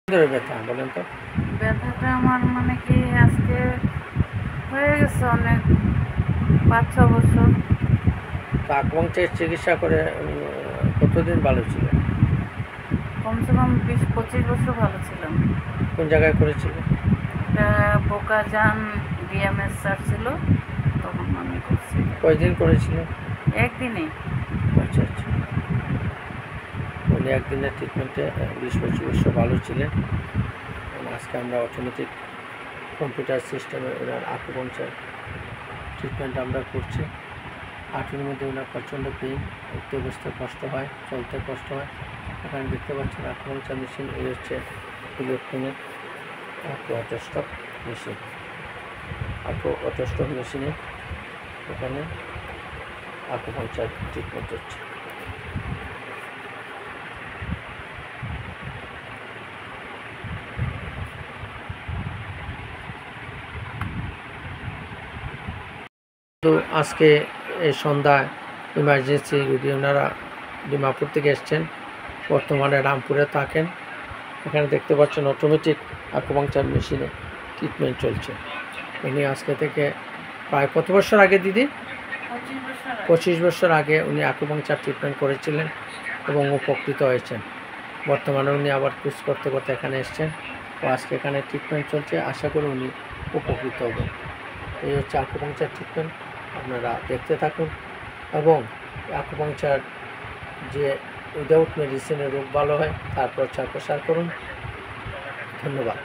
ধরে ব্যথা বলেন তো? ব্যথাটা আমার মানে কি আজকে হয়ে গেছে অনেক ৫-৬ বছর। তো আকুপাঙ্কচারের চিকিৎসা করে কতদিন ভালো ছিল? কমসে কম ২০-২৫ বছর ভালো ছিলাম। কোন জায়গায় করেছিল? এটা বোকাজান বিএমএস স্যার ছিল, তখন আমি করছি। কয়দিন করেছিল? একদিনে। আচ্ছা আচ্ছা, উনি একদিনের ট্রিটমেন্টে ২০-২৫ বছর ভালো ছিলেন। আজকে আমরা অটোমেটিক কম্পিউটার সিস্টেমে ওনার আকুপাঙ্কচার ট্রিটমেন্ট আমরা করছি। হাঁটুর মধ্যে ওনার প্রচণ্ড পেইন, উঠতে বসতে কষ্ট হয়, চলতে কষ্ট হয়। এখানে দেখতে পাচ্ছেন আকুপাঙ্কচার মেশিন। এই হচ্ছে ইলেকট্রনিক অটোস্টপ মেশিন। অটোস্টপ মেশিনে এখানে আকুপাঙ্কচার ট্রিটমেন্ট হচ্ছে। তো আজকে এই সন্ধ্যায় ইমার্জেন্সি রুগী ওনারা ডিমাপুর থেকে এসছেন, বর্তমানে রামপুরে থাকেন। এখানে দেখতে পাচ্ছেন অটোমেটিক আকুপাঙ্কচার মেশিনে ট্রিটমেন্ট চলছে। উনি আজকে থেকে প্রায় কত বছর আগে দিদি? 25 বছর আগে উনি আকুপাঙ্কচার ট্রিটমেন্ট করেছিলেন এবং উপকৃত হয়েছেন। বর্তমানে উনি আবার কোর্স করতে করতে এখানে এসছেন ও আজকে এখানে ট্রিটমেন্ট চলছে। আশা করি উনি উপকৃত হবেন। এই হচ্ছে আকুপাঙ্কচার ট্রিটমেন্ট, আপনারা দেখতে থাকুন। এবং আকুপাঙ্কচার যে উইদাউট মেডিসিনে রোগ ভালো হয় তার প্রচার প্রসার করুন। ধন্যবাদ।